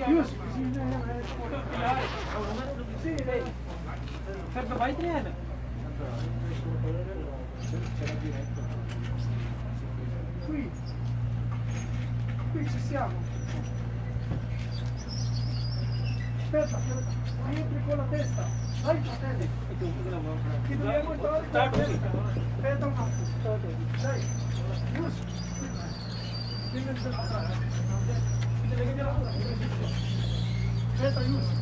Yusuf, sì, lei. Fermo, vai treno. Qui ci siamo. Aspetta, rientri con la testa. Vai, fratelli. Ti dobbiamo entrare con la testa. Aspetta un attimo. Dai, Yusuf. Aspetta, Yusuf.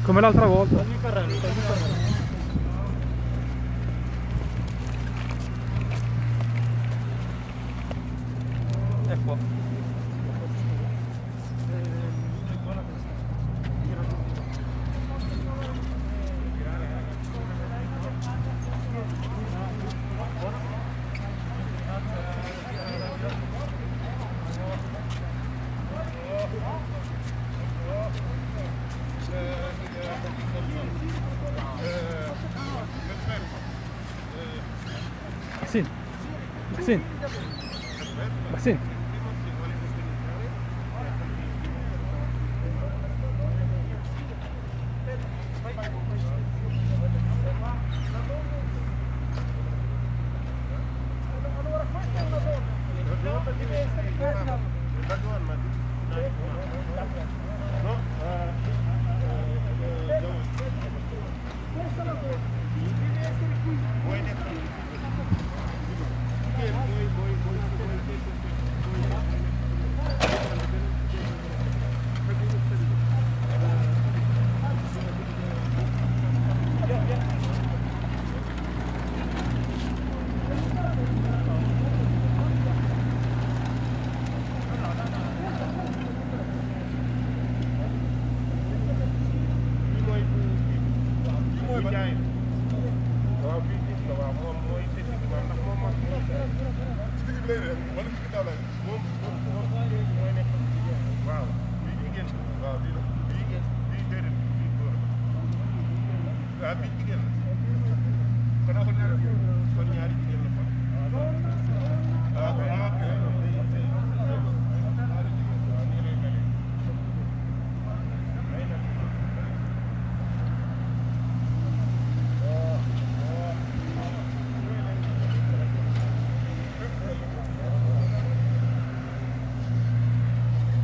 Come l'altra volta. Ecco. Basin. Basin. Basin.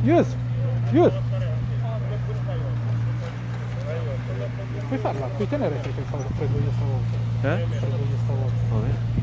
Yusuf, Yusuf. Puoi farla, puoi tenere che prendo io stavolta. Prendo io stavolta. Vabbè.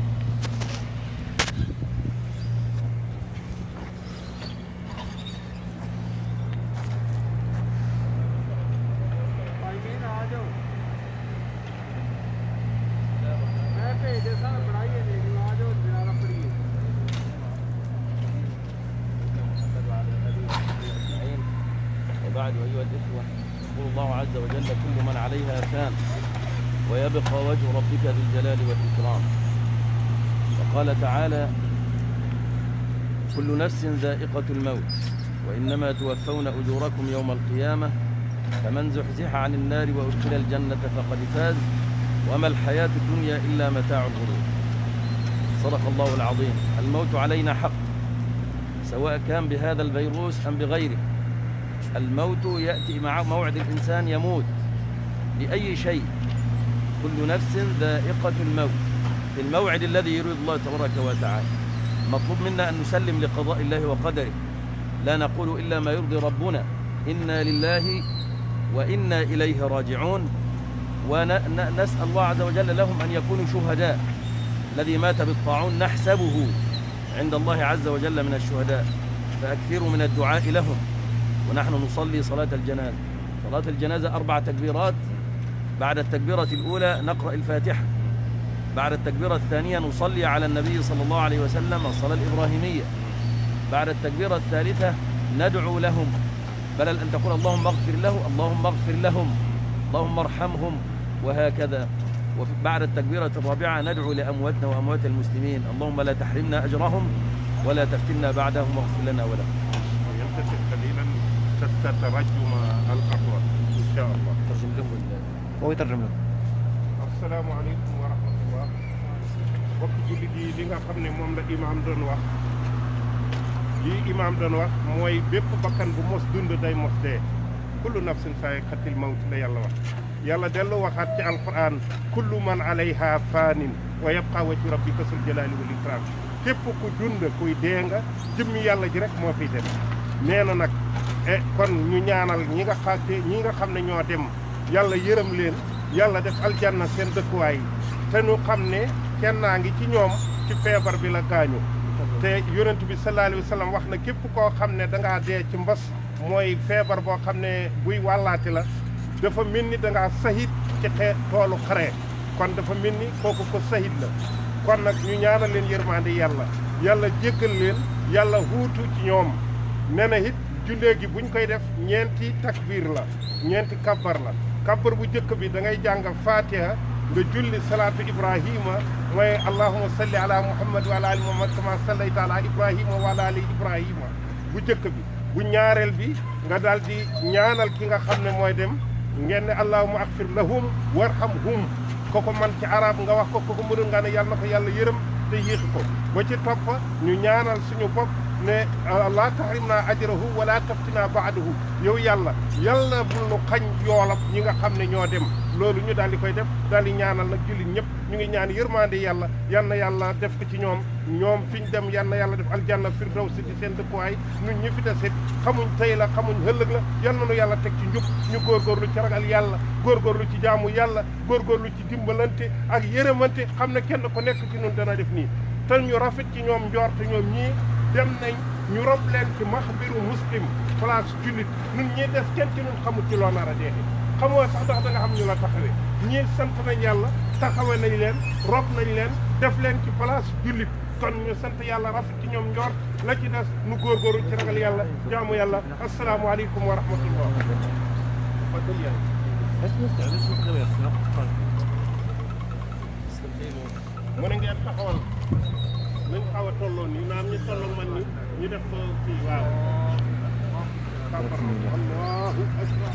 وبعد أيها الإخوة يقول الله عز وجل كل من عليها فان ويبقى وجه ربك ذو الجلال والإكرام. وقال تعالى كل نفس ذائقة الموت وإنما توفون أجوركم يوم القيامة فمن زحزح عن النار وأدخل الجنة فقد فاز وما الحياة الدنيا إلا متاع الغرور. صدق الله العظيم. الموت علينا حق سواء كان بهذا الفيروس أم بغيره. الموت يأتي مع موعد الإنسان يموت لأي شيء. كل نفس ذائقة الموت في الموعد الذي يريد الله تبارك وتعالى. مطلوب منا أن نسلم لقضاء الله وقدره، لا نقول إلا ما يرضي ربنا. إنا لله وإنا إليه راجعون. ونسأل الله عز وجل لهم أن يكونوا شهداء. الذي مات بالطاعون نحسبه عند الله عز وجل من الشهداء، فأكثروا من الدعاء لهم. ونحن نصلي صلاة الجنازة. صلاة الجنازة 4 تكبيرات بعد التكبيرة الأولى نقرأ الفاتحة. بعد التكبيرة الثانية نصلي على النبي صلى الله عليه وسلم الصلاة الإبراهيمية. بعد التكبيرة الثالثة ندعو لهم، بدل أن تقول اللهم اغفر له اللهم اغفر لهم، اللهم ارحمهم، وهكذا. وبعد التكبيرة الرابعة ندعو لأمواتنا وأموات المسلمين، اللهم لا تحرمنا أجرهم ولا تفتنا بعدهم واغفر لنا ولهم. ينتهي قليلا تترجم الأطول إن شاء الله. ترجم له هو يترجم له. السلام عليكم ورحمة الله. bokk jullit yi li nga xam ne moom la imaam doon wax, lii imaam doon wax mooy bépp bakkan bu mos dund day mos dee. kullu nafsin saa'iqatul mawt la yàlla wax. yàlla dellu waxaat ci alquran kullu man alayha faanin wa yabqa wajhu rabbika zul jalaali wal ikram. képp ku dund kuy dee nga, jëmmi yàlla ji rek moo fiy dem. nee na nag kon ñu ñaanal ñi nga xam ne ñoo dem, yàlla yërëm leen, yàlla def aljanna seen dëkkuwaay, te ñu xam ne kenn naa ngi ci ñoom ci feebar bi la gaañu. te yonent bi sallallahu alayhi wa sallam wax na képp koo xam ne dangaa dee ci mbas, mooy feebar boo xam ne buy wàllaati la, dafa mel ni dangaa sahit ci toolu xare, kon dafa mel ni kooku ko sahit la. kon nag ñu ñaanal leen yërmande yàlla jéggal leen, yàlla huutu ci ñoom. nee na it jullee gi buñ koy def ñeenti takbir la, ñeenti kabbar la. kabbar bu njëkk bi da ngay jàng fatiha, nga julli salaatu ibrahima, mooy allahumma salli ala muhammad wa ala ali muhammad kama sallayta ala ibrahima wa ala ali ibrahima bu njëkk bi. bu ñaareel bi nga daal di ñaanal ki nga xam ne mooy dem, ngeen ne allahumma agfir lahum warhamhum. koko man ci arab nga wax ko koko mënul nga ne yàlla na ko yàlla yërëm te yéexi ko. ba ci topp ñu ñaanal suñu bopp ne la tahrimna ajrahu wala taftina ba'dahu. yow yàlla bul nu xañ yoolab ñi nga xam ne ñoo dem. loolu ñu daal di koy def, daal di ñaanal nag jullit ñëpp. ñu ngi ñaan yërmande yàlla, yal na yàlla def ko ci ñoom fi ñu dem, yal na yàlla def aljanna firdawsi ci seen dëkkuwaay. ñun ñi fi desit xamuñ tey la xamuñ ëllëg la, yal na nu yàlla teg ci njub, ñu góorgóorlu ci ragal yàlla, góorgóorlu ci jaamu yàlla, góorgóorlu ci dimbalante ak yërëmante, xam ne kenn ku nekk ci ñun dana def nii. te ñu rafet ci ñoom njort, ñoom ñii dem nañ ñu rob leen ci maxbiru muslim, place jullit. ñun ñii des kenn ci ñun xamul ci loo nar a dee, xamoo sax ndax da nga xam ñu la taxawee. ñii sant nañ yàlla, taxawe nañ leen, rob nañ leen, def leen ci place jullit. kon ñu sant yàlla, rafet ci ñoom njort, la ci des nu góorgóorlu ci ragal yàlla, jaamu yàlla. asalaamaaleykum wa rahmatullah. mu ne ngeen taxawal nañ xaw a tolloo nii, naam ñu tolloo man ni ñu def ko kii. waaw. allahu akbar.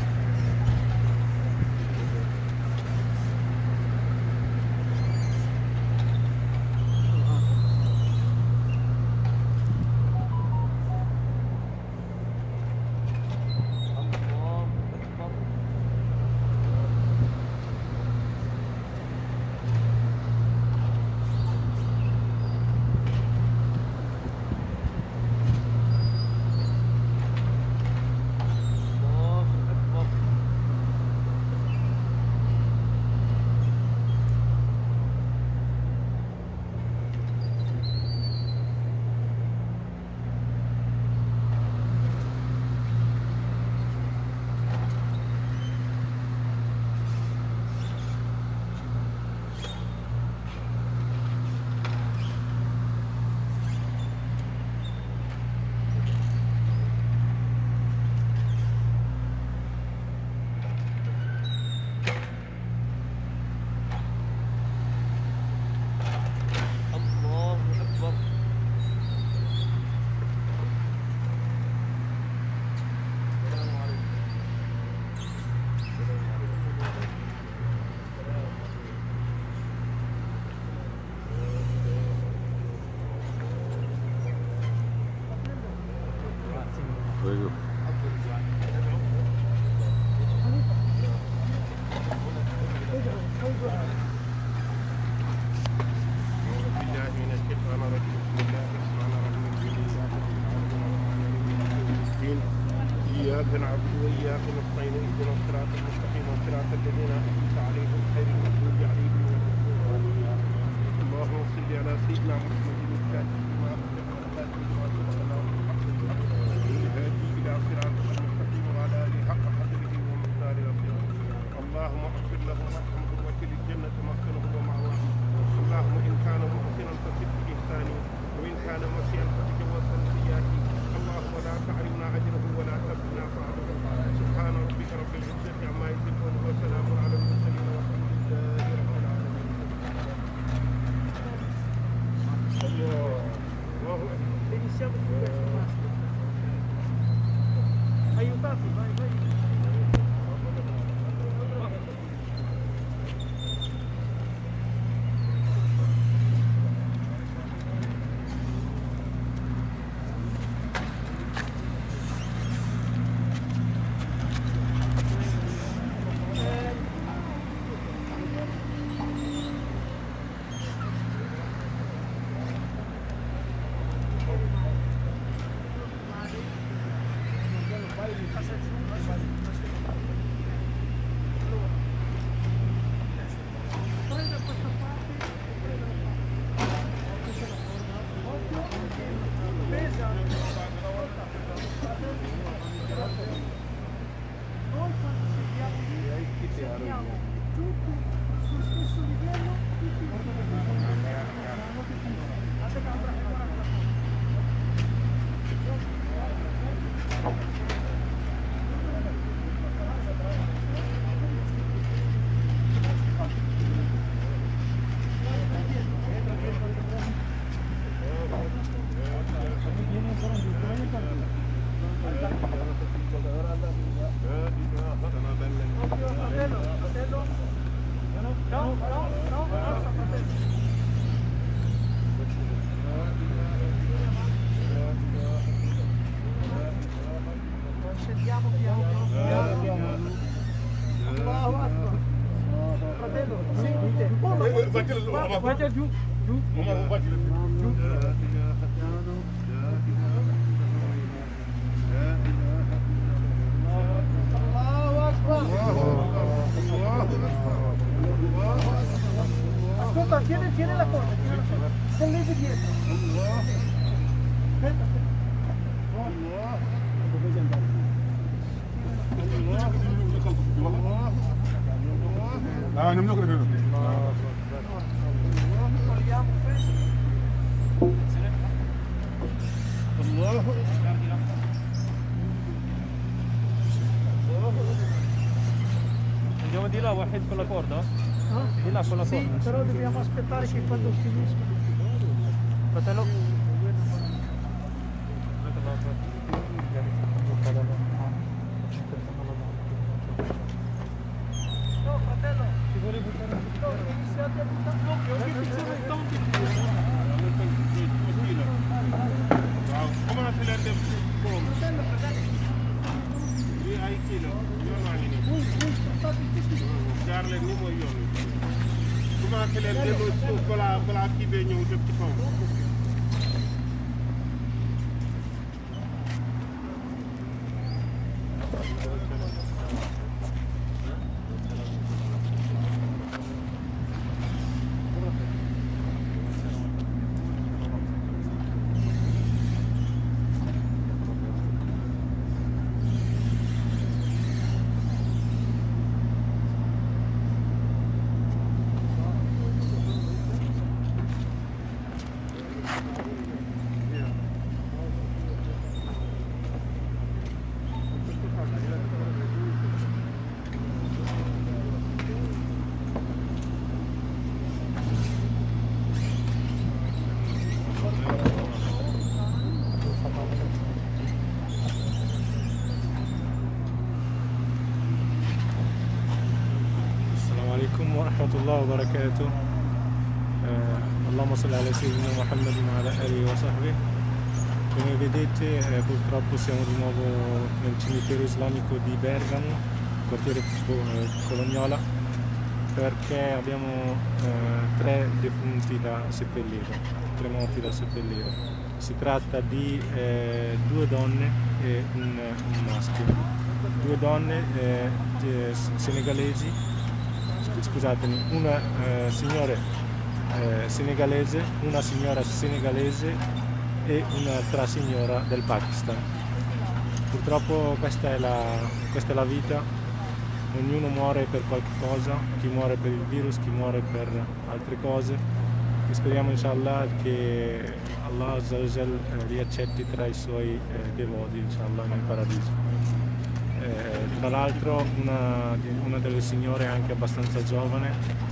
إياك نعبد وإياك نستعين اهدنا الصراط المستقيم صراط الذين أنعمت عليهم غير المغضوب عليهم ولا الضالين. اللهم صل على سيدنا محمد الفاتح لما أغلق والخاتم لما سبق له الهادي إلى صراطك المستقيم وعلى آله حق قدره ومقداره العظيم. اللهم اغفر لهم Guarda giù, giù. Ascolta, tieni la corda, con lei dietro. Aspetta, non mi credo. Andiamo di là, Wahid, con la corda? Di là con la corda? sì, però dobbiamo aspettare che quando finisca. Fratello? No, fratello, ti vuole buttare un po'? Iniziate a buttare. Come la leen def boom lii ay kii la yoon waa ngi nii jaar leen ni mooy yoon wi commencé leen delloo suuf balaa kii bee ñëw def ci kaw ورحمة الله وبركاته. Allahumma salli ala Sayyidina Muhammad wa ala alihi wa sahbihi. Come vedete purtroppo siamo di nuovo nel cimitero islamico di Bergamo, quartiere Colognola, perché abbiamo 3 defunti da seppellire, 3 morti da seppellire. Si tratta di 2 donne e un maschio. 2 donne senegalesi, scusatemi, una signora senegalese, una signora senegalese e un'altra signora del Pakistan. Purtroppo questa è la vita, ognuno muore per qualche cosa, chi muore per il virus, chi muore per altre cose, e speriamo inshallah che Allah Azza wa Jal li accetti tra i suoi devoti inshallah nel paradiso. Tra l'altro una delle signore è anche abbastanza giovane,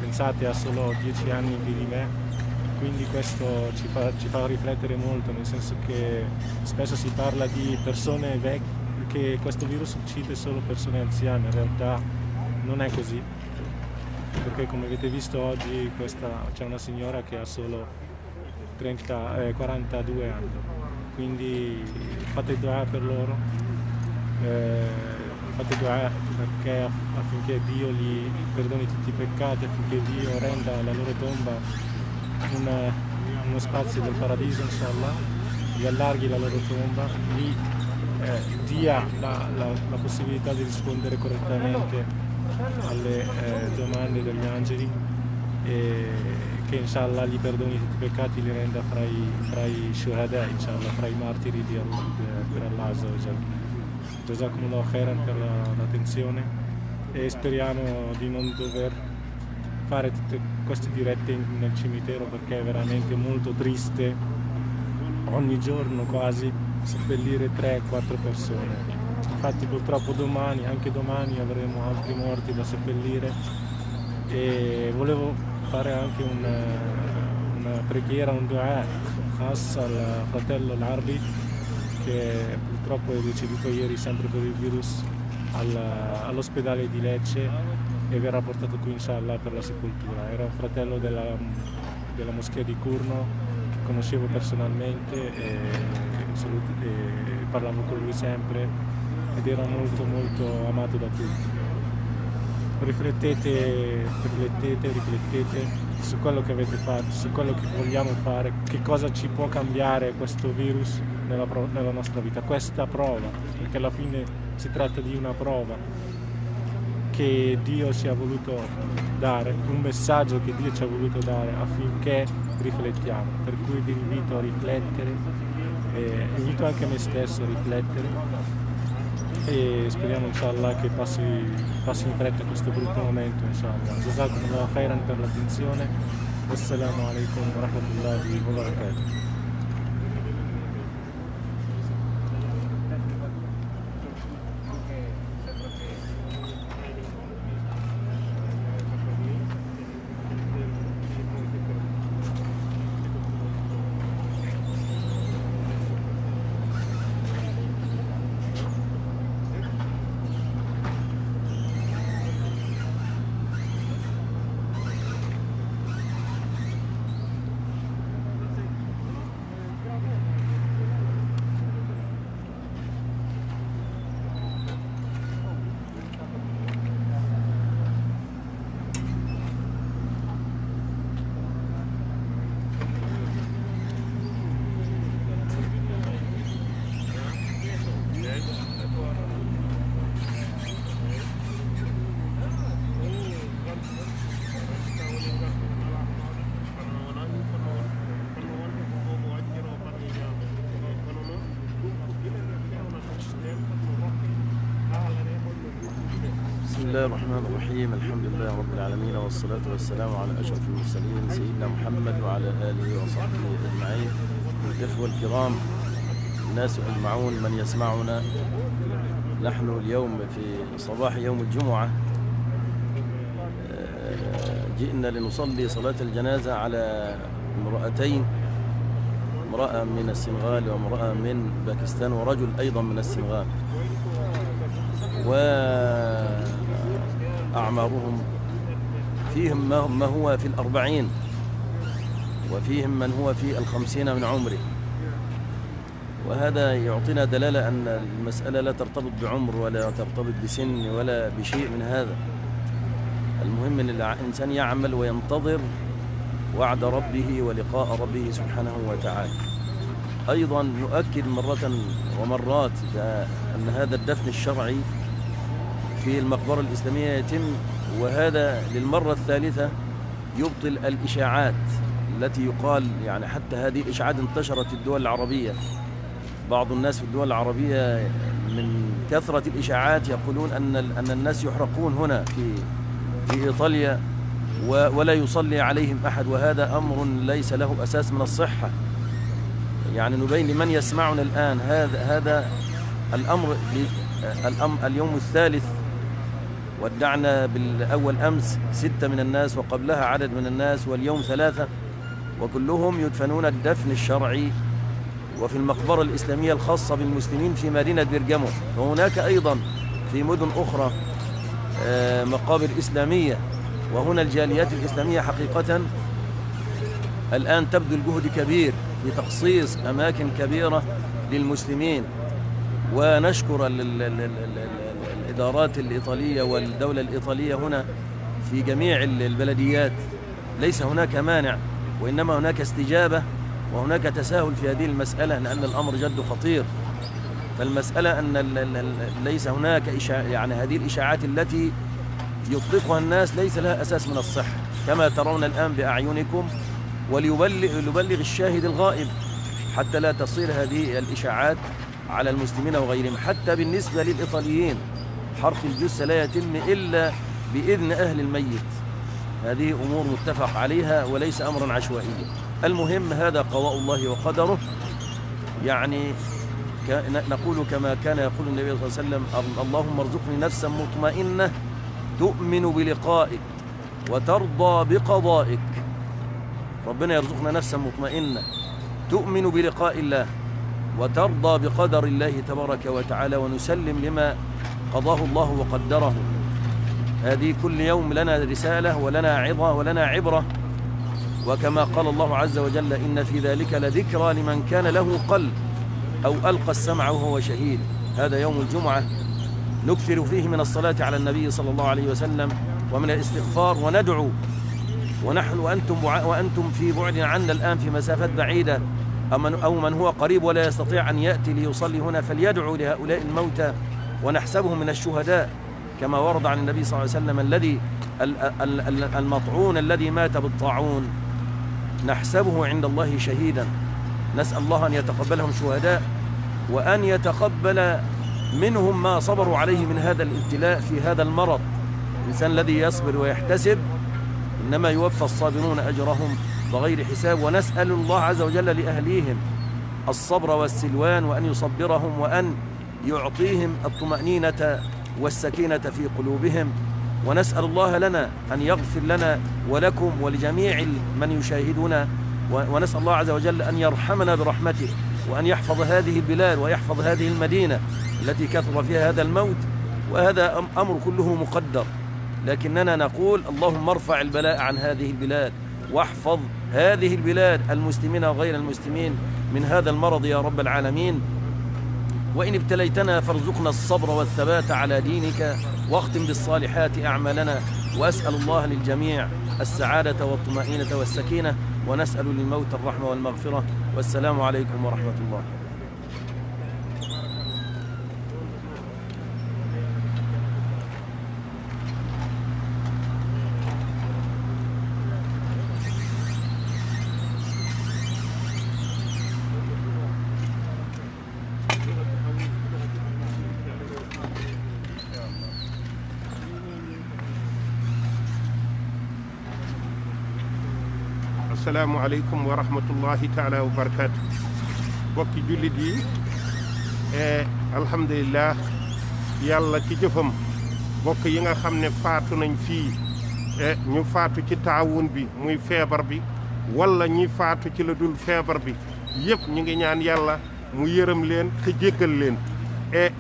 pensate ha solo 10 anni più di me, quindi questo ci fa riflettere molto, nel senso che spesso si parla di persone che questo virus uccide solo persone anziane, in realtà non è così, perché come avete visto oggi c'è una signora che ha solo 42 anni, quindi fate dua per loro, fate dua affinché Dio gli perdoni tutti i peccati, affinché Dio renda la loro tomba uno spazio del paradiso, inshallah, gli allarghi la loro tomba, gli dia la possibilità di rispondere correttamente alle domande degli angeli e che inshallah gli perdoni tutti i peccati, li renda fra i shuhada, inshallah, fra i martiri per Allah Azza wa Jalla. Jazakumullah khairan per l'attenzione e speriamo di non dover fare tutte queste dirette nel cimitero, perché è veramente molto triste ogni giorno quasi seppellire 3-4 persone. Infatti purtroppo anche domani avremo altri morti da seppellire e volevo fare anche una preghiera, un dua khas al fratello Larbi, che purtroppo è deceduto ieri sempre per il virus all'ospedale di Lecce e verrà portato qui inshallah per la sepoltura. Era un fratello della moschea di Curno, che conoscevo personalmente e parlavo con lui sempre ed era molto molto amato da tutti. Riflettete su quello che avete fatto, su quello che vogliamo fare, che cosa ci può cambiare questo virus nella nostra vita, questa prova, perché alla fine si tratta di una prova che Dio ci ha voluto dare, un messaggio che Dio ci ha voluto dare affinché riflettiamo, per cui vi invito a riflettere, invito anche me stesso a riflettere e speriamo inshallah che passi in fretta questo brutto momento, inshallah. Jazakumullah khairan per l'attenzione. Assalamu alaikum wa rahmatullahi wa barakatuh. بسم الله الرحمن الرحيم. الحمد لله رب العالمين والصلاة والسلام على أشرف المرسلين سيدنا محمد وعلى آله وصحبه أجمعين. الإخوة الكرام، الناس أجمعون من يسمعنا، نحن اليوم في صباح يوم الجمعة جئنا لنصلي صلاة الجنازة على امرأتين، امرأة من السنغال وامرأة من باكستان ورجل أيضا من السنغال، وأعمارهم فيهم ما هو في 40 وفيهم من هو في 50 من عمره، وهذا يعطينا دلالة أن المسألة لا ترتبط بعمر ولا ترتبط بسن ولا بشيء من هذا. المهم أن الإنسان يعمل وينتظر وعد ربه ولقاء ربه سبحانه وتعالى. أيضا نؤكد مرة ومرات أن هذا الدفن الشرعي في المقبرة الإسلامية يتم، وهذا للمرة الثالثة يبطل الإشاعات التي يقال، يعني حتى هذه الإشاعات انتشرت في الدول العربية. بعض الناس في الدول العربية من كثرة الإشاعات يقولون أن الناس يحرقون هنا في إيطاليا ولا يصلي عليهم أحد، وهذا أمر ليس له أساس من الصحة. يعني نبين لمن يسمعنا الآن هذا الأمر اليوم الثالث، ودعنا بالأول أمس 6 من الناس وقبلها عدد من الناس واليوم 3، وكلهم يدفنون الدفن الشرعي وفي المقبرة الإسلامية الخاصة بالمسلمين في مدينة برجمو، وهناك أيضا في مدن أخرى مقابر إسلامية. وهنا الجاليات الإسلامية حقيقة الآن تبذل جهد كبير في تخصيص أماكن كبيرة للمسلمين، ونشكر الإدارات الإيطالية والدولة الإيطالية هنا في جميع البلديات. ليس هناك مانع، وإنما هناك استجابة وهناك تساهل في هذه المسألة، لأن الأمر جد خطير. فالمسألة أن ليس هناك يعني هذه الإشاعات التي يطلقها الناس ليس لها أساس من الصحة كما ترون الآن بأعينكم، وليبلغ الشاهد الغائب حتى لا تصير هذه الإشاعات على المسلمين وغيرهم. حتى بالنسبة للإيطاليين حرق الجثة لا يتم إلا بإذن أهل الميت. هذه أمور متفق عليها وليس أمرا عشوائيا. المهم هذا قضاء الله وقدره. يعني نقول كما كان يقول النبي صلى الله عليه وسلم: اللهم ارزقني نفسا مطمئنة تؤمن بلقائك وترضى بقضائك. ربنا يرزقنا نفسا مطمئنة تؤمن بلقاء الله وترضى بقدر الله تبارك وتعالى، ونسلم لما قضاه الله وقدره. هذه كل يوم لنا رسالة ولنا عظة ولنا عبرة، وكما قال الله عز وجل: إن في ذلك لذكرى لمن كان له قلب أو ألقى السمع وهو شهيد. هذا يوم الجمعة نكثر فيه من الصلاة على النبي صلى الله عليه وسلم ومن الاستغفار وندعو. ونحن وأنتم في بعد عنا الآن في مسافات بعيدة، أو من هو قريب ولا يستطيع أن يأتي ليصلي هنا فليدعو لهؤلاء الموتى ونحسبهم من الشهداء، كما ورد عن النبي صلى الله عليه وسلم الذي المطعون الذي مات بالطاعون نحسبه عند الله شهيدا. نسأل الله أن يتقبلهم شهداء، وأن يتقبل منهم ما صبروا عليه من هذا الابتلاء في هذا المرض. الإنسان الذي يصبر ويحتسب إنما يوفى الصابرون أجرهم بغير حساب. ونسأل الله عز وجل لأهليهم الصبر والسلوان، وأن يصبرهم وأن يعطيهم الطمأنينة والسكينة في قلوبهم. ونسأل الله لنا أن يغفر لنا ولكم ولجميع من يشاهدون، ونسأل الله عز وجل أن يرحمنا برحمته، وأن يحفظ هذه البلاد ويحفظ هذه المدينة التي كثر فيها هذا الموت. وهذا أمر كله مقدر، لكننا نقول: اللهم ارفع البلاء عن هذه البلاد، واحفظ هذه البلاد المسلمين وغير المسلمين من هذا المرض يا رب العالمين. وإن ابتليتنا فارزقنا الصبر والثبات على دينك، واختم بالصالحات أعمالنا. وأسأل الله للجميع السعادة والطمأنينة والسكينة، ونسأل للموت الرحمة والمغفرة. والسلام عليكم ورحمة الله. السلام عليكم ورحمة الله تعالى وبركاته. bokki jullit yi alhamdulillah yàlla ci jëfam bokk yi nga xam ne faatu nañ fii ñu faatu ci taawun bi muy feebar bi wala ñi faatu ci la dul feebar bi yëpp ñu ngi ñaan yàlla mu yërëm leen te jéggal leen.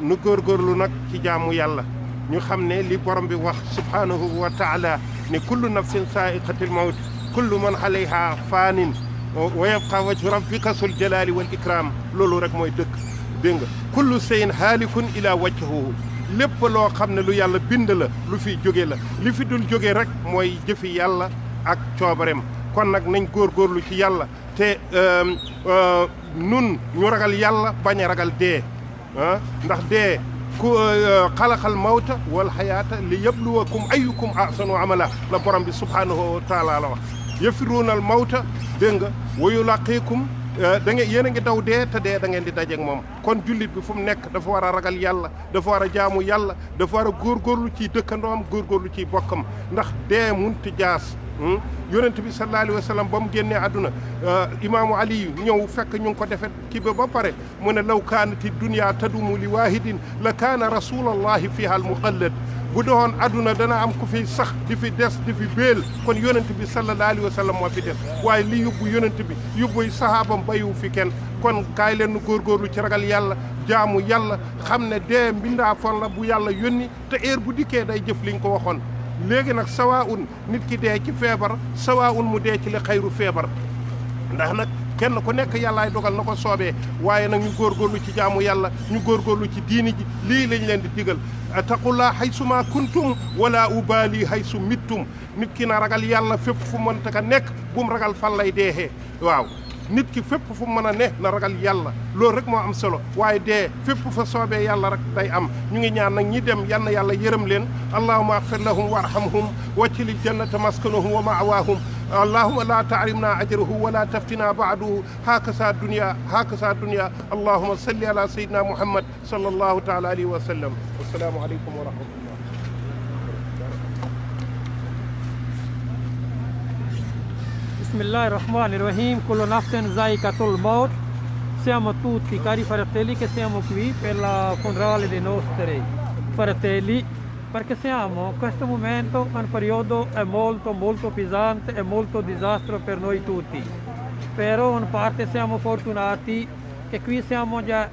nu góorgóorlu nag ci jaamu yàlla ñu xam ne li borom bi wax subhanahu wa taala ne kullu nafsin saa'iqatul mawt kullu man alayha faanin wa yabqa wajhu rabbika sul jalaali wal ikram. loolu rek mooy dëkk dégg nga kullu shay'in haalikun ila wajhihi. lépp loo xam ne lu yàlla bind la lu fi jóge la, li fi dul jóge rek mooy jëfi yàlla ak coobareem. kon nag nañ góorgóorlu ci yàlla te nun ñu ragal yàlla bañ a ragal dee ndax dee ku xalaqal mawta wal xayaata li yabluwakum ayyukum ahsanu amala la borom bi subhanahu wa taala la wax. yafiruunal mawta dégg nga wa yulaqiikum da ngeen yéen a ngi daw dee te dee da ngeen di dajeeg moom. kon jullit bi fu mu nekk dafa war a ragal yàlla, dafa war a jaamu yàlla, dafa war a góorgóorlu ci dëkkandoom, góorgóorlu ci bokkam, ndax dee munti jaas. yonent bi sallallahu alayhi wa sallam ba mu génnee àdduna imaamu Ali ñëw fekk ñu ngi ko defee kii ba pare mu ne law kaanati dunya tadumu li waahidin la kaana rasulallahi fiha al muxallad. bu doon aduna dana am ku fi sax di fi des di fi béel kon yonent bi sallallahu alayhi wa sallam moo fi des waaye li yóbbu yonent bi yóbbuy sahaabam bayiwu fi kenn kon kaay leen nu góorgóorlu ci ragal yàlla jaamu yàlla xam ne dee mbindaa fon la bu yàlla yónni te heure bu dikkee day jëf liñ ko waxoon léegi nag sawaun nit ki dee ci feebar sawaun mu dee ci li xayru feebar ndax nag kenn ku nekk yàllaay dogal na ko soobee waaye nag ñu góorgóorlu ci jaamu yàlla ñu góorgóorlu ci diini ji lii lañ leen di digal taqullaa haysuma kuntum wala ubaali haysu mittum nit ki na ragal yàlla fépp fu mënta ka nekk bu mu ragal fan lay deexee waaw nit ki fépp fu mën a ne na ragal yàlla loolu rek moo am solo waaye dee fépp fa soobee yàlla rek day am ñu ngi ñaan nag ñi dem yal na yàlla yërëm leen allahumma agfir lahum warhamhum waccili jannata maskanahum wa ma'waahum اللهم لا تعرمنا أجره ولا تفتنا بعده هكذا الدنيا اللهم صل على سيدنا محمد صلى الله تعالى عليه وسلم والسلام عليكم ورحمة الله بسم الله الرحمن الرحيم كل نفس ذائقة الموت siamo tutti cari fratelli che siamo qui per la funerale dei nostri fratelli perché siamo in questo momento un periodo è molto pesante e molto disastro per noi tutti, però in parte siamo fortunati che qui siamo già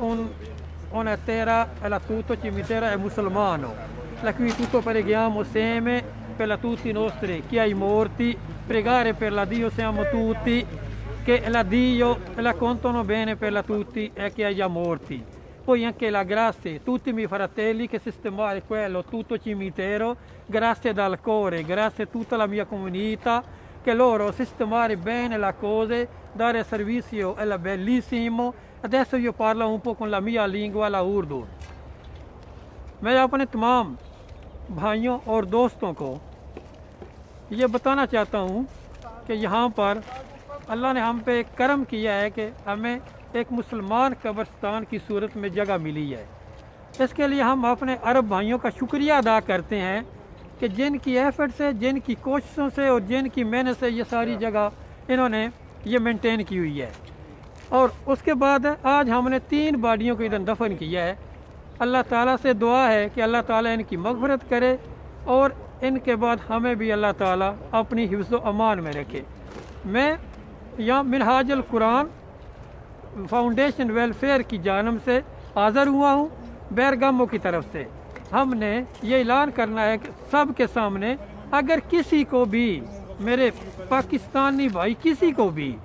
una terra e tutto cimitero è musulmano, da qui tutto preghiamo insieme per tutti i nostri chi ai morti, pregare per la Dio siamo tutti che la Dio la contano bene per la tutti e che hai già morti. Poi anche la grazia, tutti i miei fratelli che sistemare quello, tutto cimitero, grazie dal cuore, grazie a tutta la mia comunità, che loro sistemare bene le cose, dare servizio è bellissimo. Adesso io parlo un po' con la mia lingua, la Urdu. मैं अपने तमाम भाइयों और दोस्तों को ये बताना चाहता हूँ कि यहाँ पर अल्लाह ने हम पे एक करम किया है कि हमें एक मुसलमान कब्रिस्तान की सूरत में जगह मिली है। इसके लिए हम अपने अरब भाइयों का शुक्रिया अदा करते हैं कि जिनकी एफर्ट से, जिनकी कोशिशों से और जिनकी मेहनत से ये सारी जगह इन्होंने ये मेंटेन की हुई है। और उसके बाद आज हमने 3 बॉडियों को इधर दफन किया है। अल्लाह ताला से दुआ है कि अल्लाह ताला इनकी मग़फ़िरत करे और इनके बाद हमें भी अल्लाह ताला अपनी हिफ्ज़ व अमान में रखे। मैं यहाँ मिनहाजुल कुरान फाउंडेशन वेलफेयर की जानब से हाज़िर हुआ हूँ बैरगामो की तरफ से। हमने ये ऐलान करना है कि सब के सामने अगर किसी को भी, मेरे पाकिस्तानी भाई किसी को भी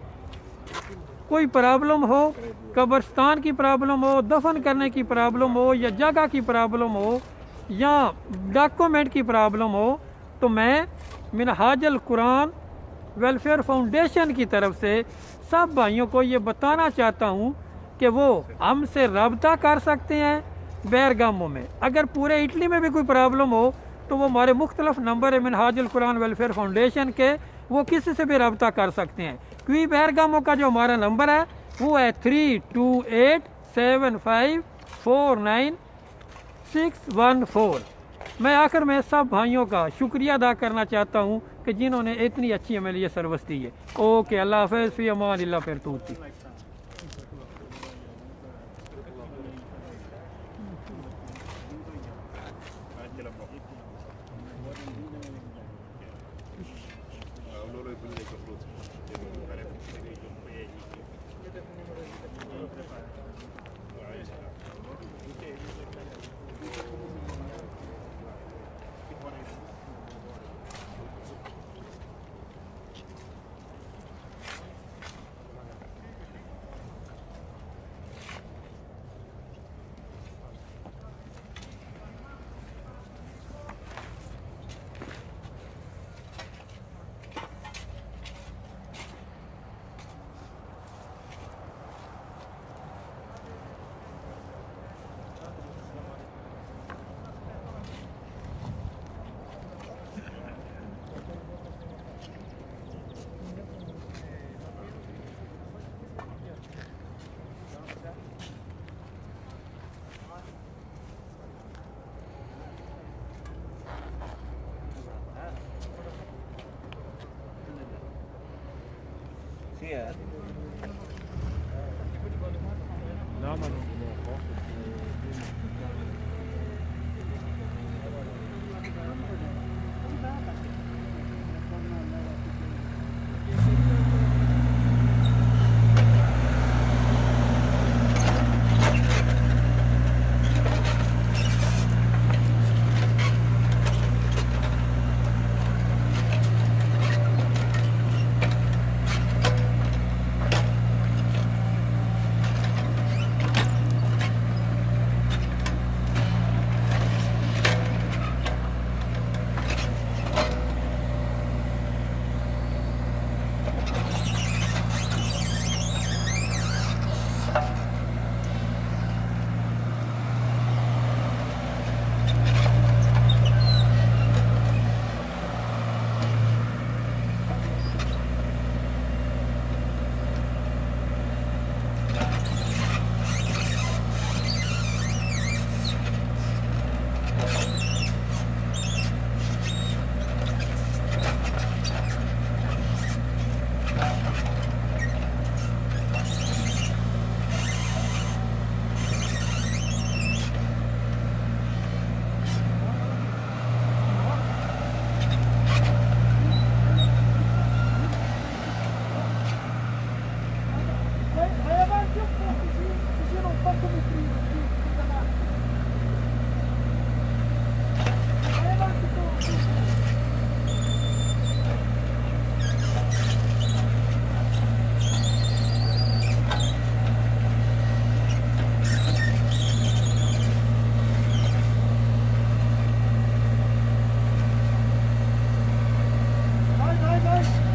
कोई प्रॉब्लम हो, कब्रिस्तान की प्रॉब्लम हो, दफन करने की प्रॉब्लम हो या जगह की प्रॉब्लम हो या डॉक्यूमेंट की प्रॉब्लम हो, तो मैं मिनहाजुल कुरान वेलफेयर फाउंडेशन की तरफ से सब भाइयों को ये बताना चाहता हूँ कि वो हमसे रब्ता कर सकते हैं बैरगामो में। अगर पूरे इटली में भी कोई प्रॉब्लम हो तो वो हमारे मुख्तलिफ नंबर है मिनहाजुल कुरान वेलफेयर फाउंडेशन के, वो किसी से भी रब्ता कर सकते हैं। क्योंकि बैरगामो का जो हमारा नंबर है वो है 3287549614। मैं आखिर में सब भाइयों का शुक्रिया अदा करना चाहता हूँ कि जिन्होंने इतनी अच्छी हमें लिए सर्विस दी है। ओके, अल्लाह हाफ़िज़, फ़ी अमान अल्लाह फिर तूती। No, ma non poco. Vai avanti un po', così non fa come prima. Vai avanti un po'. Vai, vai, vai.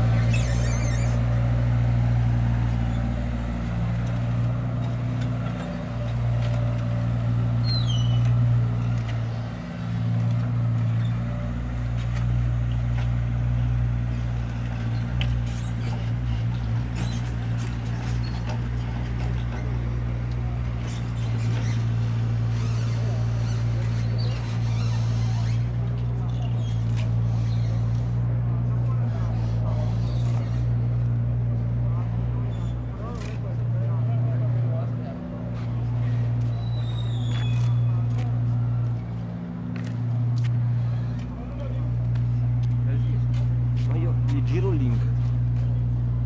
Ma io gli giro il link,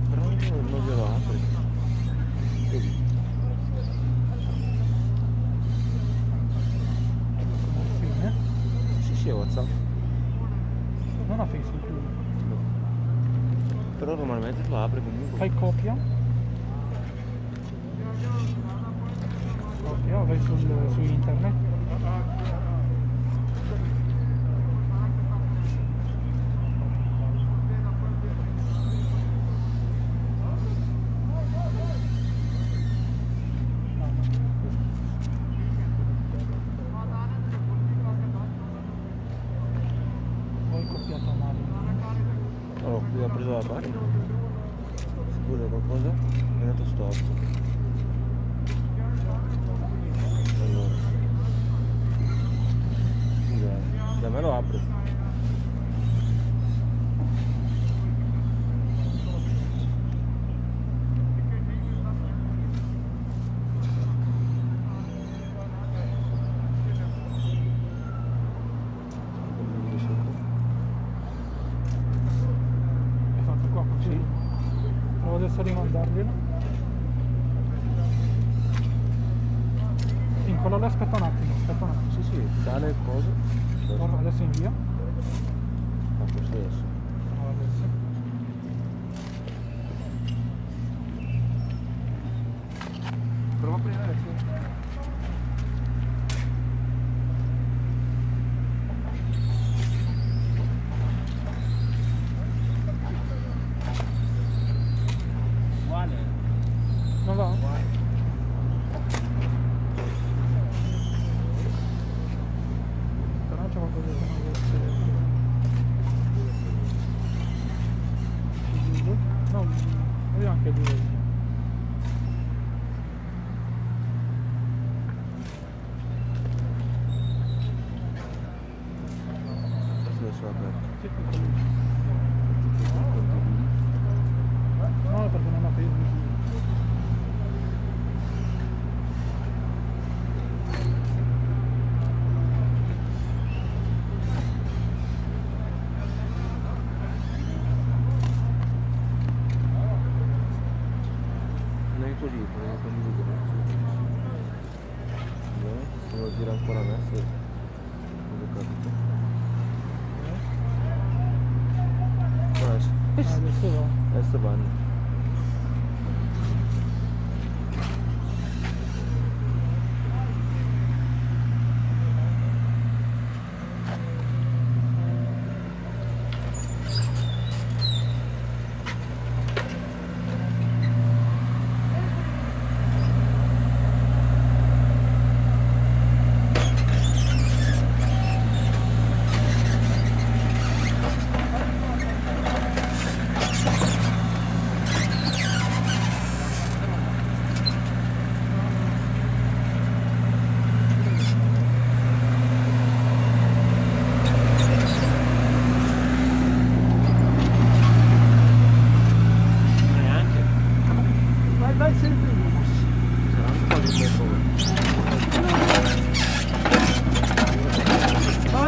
però non glielo apre. Vedi? Sì, sì, è WhatsApp. Non ha Facebook. Però normalmente lo apre comunque. Fai copia. Copia, vai su internet. Poi copiato male. Allora, qui ho preso la pagina. Scusa qualcosa? È andato storto. Allora. Scusa, da me lo apre. È fatto qua così. Sì. Provo adesso a rimandarglielo. Incollalo, aspetta un attimo, aspetta un attimo. Sì, sì, tale cosa. Guarda, adesso invia. Ma questo adesso. Allora, adesso. Prova a aprire adesso. Non va? Però c'è qualcosa che non riesce. No, vediamo anche due. Adesso è aperto. Sì, no, perché non ha Facebook. Non è così, proviamo a condividere. Devo dire ancora a me se non ho capito. Adesso va. Adesso vanno.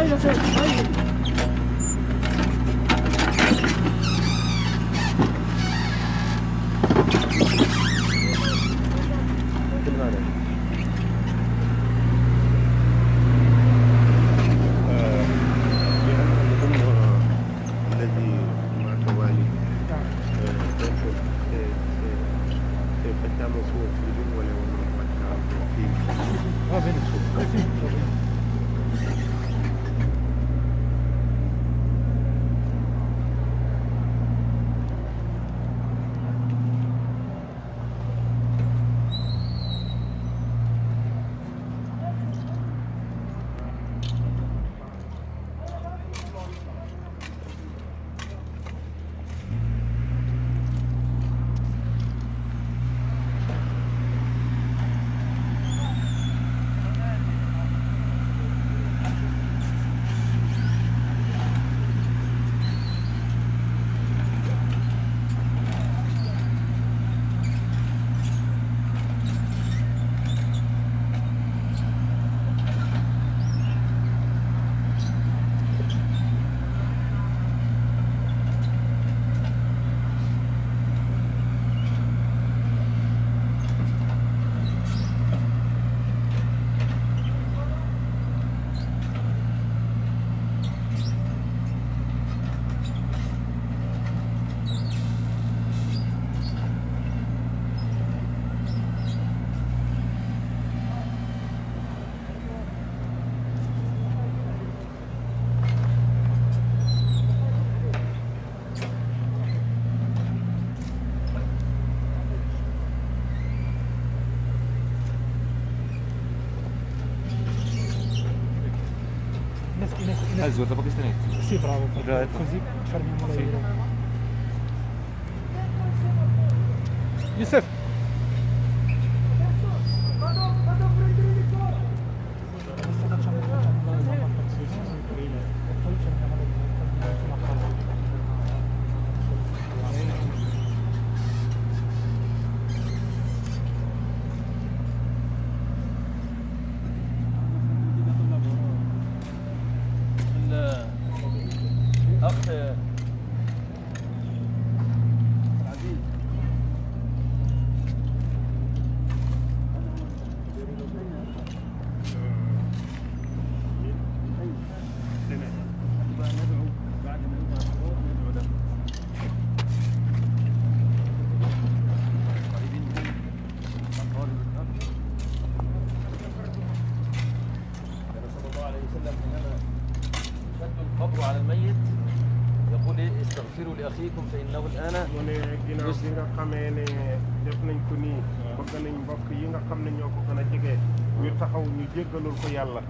la testa, vai. Va bene, su. Azzurra pakistanese. Sì, bravo, Già detto. così fermiamo la loro. Youssef! Vado a prendere il cuore. Adesso facciamo la pazzesca e poi cerchiamo sulla casa. الأخ القبر على الميت يقول استغفروا لأخيكم فإنه الآن mu ne ginnaaw bi nga xamee ne def nañ ko nii bëgg nañ mbokk yi nga xam ne ñoo ko gën a jege ñu taxaw ñu jéggalul ko yàlla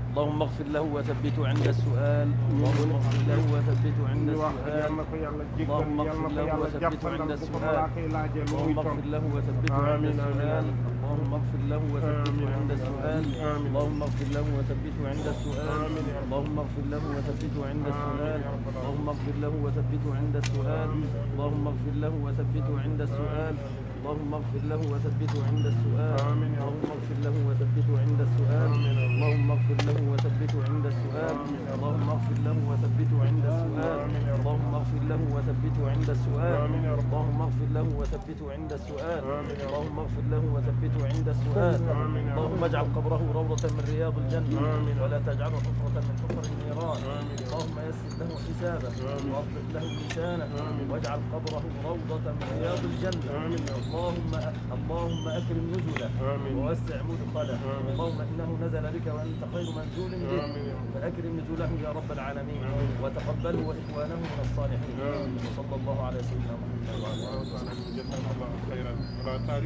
اللهم اغفر له وثبته عند السؤال اللهم اغفر له وثبته عند ñu wax السؤال yal na ko yàlla jéggal اللهم yal na اغفر ko له yàlla وثبته عند jàppandal bu ko السؤال malaaka yi laajee lu muy اللهم اغفر tontu له وثبته عند آمين، السؤال آمين. اللهم اغفر له وثبته آمين، عند آمين. السؤال آمين. اللهم اغفر له وثبته عند السؤال آمين يا رب. اللهم اغفر له وثبته عند آمين السؤال يا رب العالمين. اللهم اغفر له وثبته عند السؤال آمين. اللهم اغفر له وثبته عند السؤال اللهم اغفر له وثبته عند السؤال آمين يا رب. اللهم اغفر له وثبته عند السؤال آمين يا رب. اللهم اغفر له وثبته عند السؤال آمين يا رب. اللهم اغفر له وثبته عند السؤال آمين يا رب. اللهم اغفر له وثبته عند السؤال آمين يا رب. اللهم اغفر له وثبته عند السؤال آمين يا رب. اللهم اغفر له وثبته عند السؤال آمين يا رب. اللهم اجعل قبره روضة من رياض الجنة آمين. ولا تجعله حفرة من حفر النيران آمين. اللهم يسر له حسابه آمين. واصلح له لسانه آمين. واجعل قبره روضة من رياض الجنة آمين يا رب. اللهم أكرم نزله آمين. ووسع مدخله آمين. اللهم إنه نزل بك وأنت خير منزول به آمين يا رب. فأكرم نزوله يا رب العالمين آمين. وتقبله وإخوانه من الصالحين آمين. وصلى الله على سيدنا محمد وعلى آله وصحبه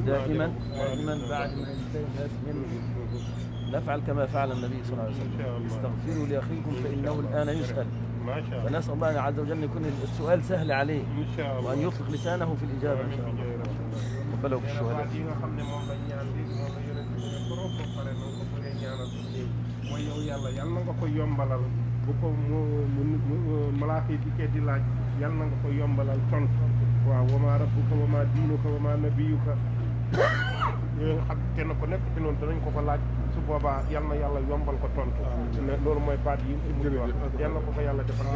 دائما بعد ما ينتهي الناس منه نفعل كما فعل النبي صلى الله عليه إن شاء وسلم الله. استغفروا لأخيكم فإنه الآن يسأل ما شاء الله فنسأل الله عز وجل أن يكون السؤال سهل عليه إن شاء الله وأن يطلق لسانه في الإجابة إن شاء الله قبله بالشهداء yi nga xam ne moom lañ ñaan léegi moom la yonent bi ne borom ko pare na nga ko bëree ñaanal ko léegi mooy yow yàlla yal na nga ko yombalal bu ko mu malaaka yi dikkee di laaj yal na nga ko yombalal tontu waaw wa maa rabbuka wa maa diinuka wa maa nabiyuka yooyu nga xam kenn ko nekk ci noonu danañ ko ko laaj su boobaa yal na yàlla yombal ko tontu ne loolu mooy baat yi ci mujj wax yal na ko yàlla defal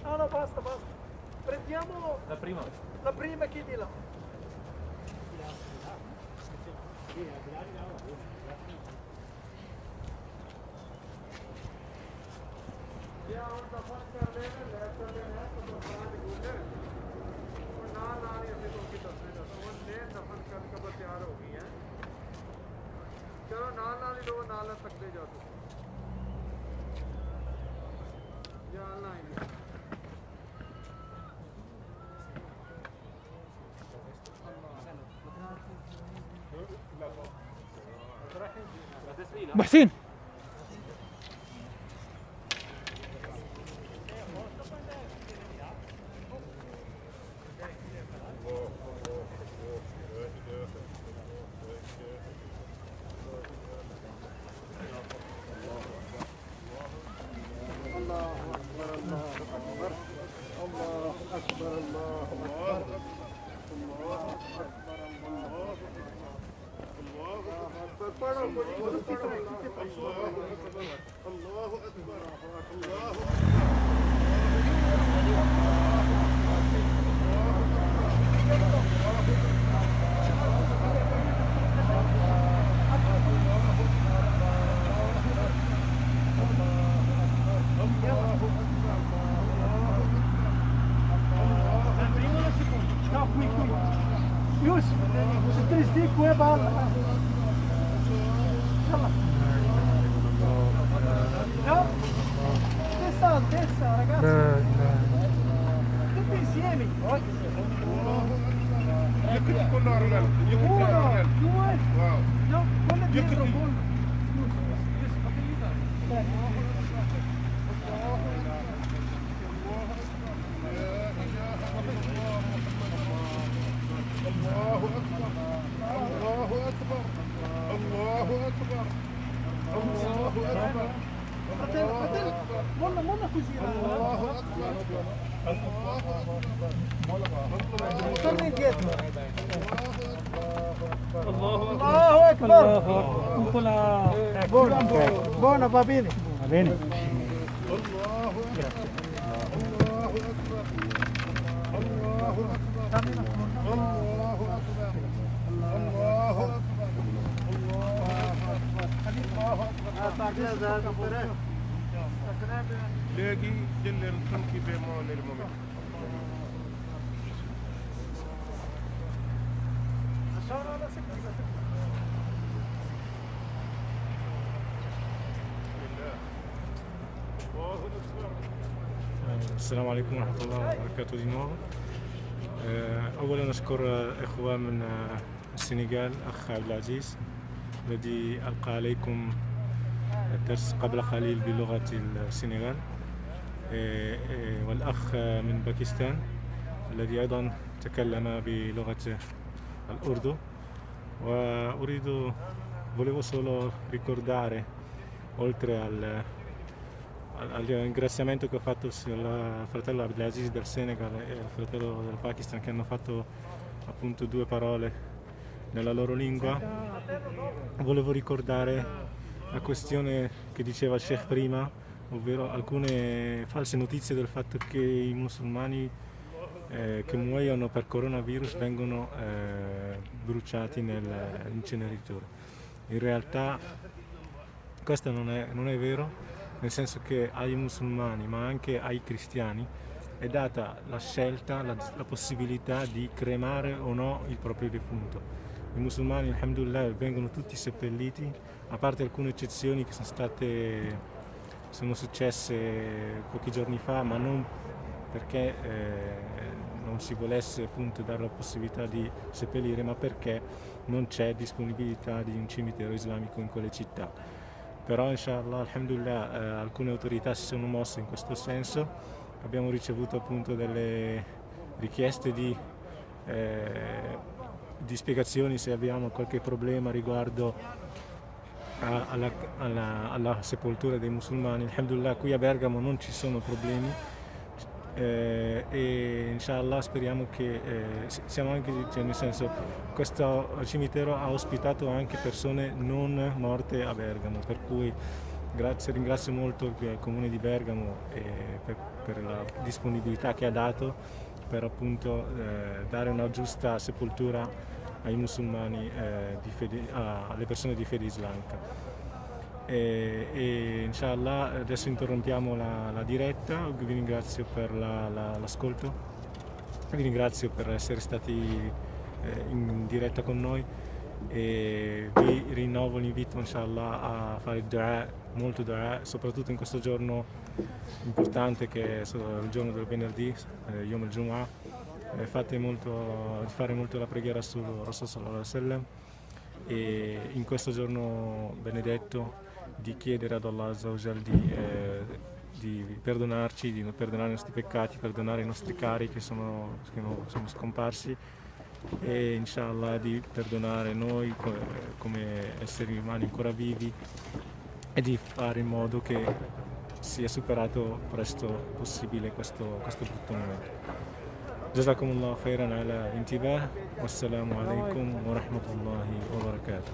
No, no, basta, basta. Prendiamo la prima chi di là. चलो नाल नाल ही लो नाल सकते जाओ जाना ही محسين في كويبة يلا no? Testa ragazzi tutti insieme yëkkati ko noonu lan yëkkati ko noonu lan 1, 2 waaw no quello dietro Yëkkati. con الله أكبر الله أكبر الله أكبر الله أكبر fratello molla così الله أكبر torna indietro Allahu Allahu Akbar Akbar. Un po' la... buono va bene Va bene? الله أكبر الله أكبر الله أكبر الله أكبر الله أكبر léegi jël leen tënki be moo leen moom it السلام عليكم ورحمة الله وبركاته دي nuovo. أولا أشكر إخوة من السنغال أخ عبد العزيز الذي ألقى عليكم الدرس قبل قليل بلغة السنغال، والأخ من باكستان الذي أيضا تكلم بلغة الأردو. volevo solo ricordare, oltre al ringraziamento che ho fatto al fratello Abdelaziz del Senegal e al fratello del Pakistan, che hanno fatto appunto 2 parole nella loro lingua, volevo ricordare la questione che diceva il Sheikh prima, ovvero alcune false notizie del fatto che i musulmani che muoiono per coronavirus vengono bruciati nell'inceneritore. In realtà questo non è vero, nel senso che ai musulmani ma anche ai cristiani è data la scelta, la possibilità di cremare o no il proprio defunto. I musulmani, alhamdulillah, vengono tutti seppelliti, a parte alcune eccezioni che sono successe pochi giorni fa, ma non perché non si volesse appunto dare la possibilità di seppellire, ma perché non c'è disponibilità di un cimitero islamico in quelle città. Però inshallah, alhamdulillah, alcune autorità si sono mosse in questo senso. Abbiamo ricevuto appunto delle richieste di spiegazioni se abbiamo qualche problema riguardo alla sepoltura dei musulmani. Alhamdulillah, qui a Bergamo non ci sono problemi. E inshallah speriamo che siamo anche, cioè, nel senso, questo cimitero ha ospitato anche persone non morte a Bergamo, per cui ringrazio molto il comune di Bergamo per la disponibilità che ha dato per appunto dare una giusta sepoltura ai musulmani, alle persone di fede islamica. E inshallah adesso interrompiamo la diretta. Vi ringrazio per l'ascolto, vi ringrazio per essere stati in diretta con noi e vi rinnovo l'invito inshallah a fare molto dua, soprattutto in questo giorno importante che è il giorno del venerdì, Yom al-Jum'ah. Fare molto la preghiera sul Rasul sallallahu alaihi wasallam e in questo giorno benedetto di chiedere ad Allah Azza wa Jal di perdonarci, di perdonare i nostri peccati, perdonare i nostri cari che sono scomparsi e inshallah di perdonare noi come esseri umani ancora vivi e di fare in modo che sia superato presto possibile questo brutto momento. جزاكم الله خيرا على الانتباه والسلام عليكم ورحمة الله وبركاته.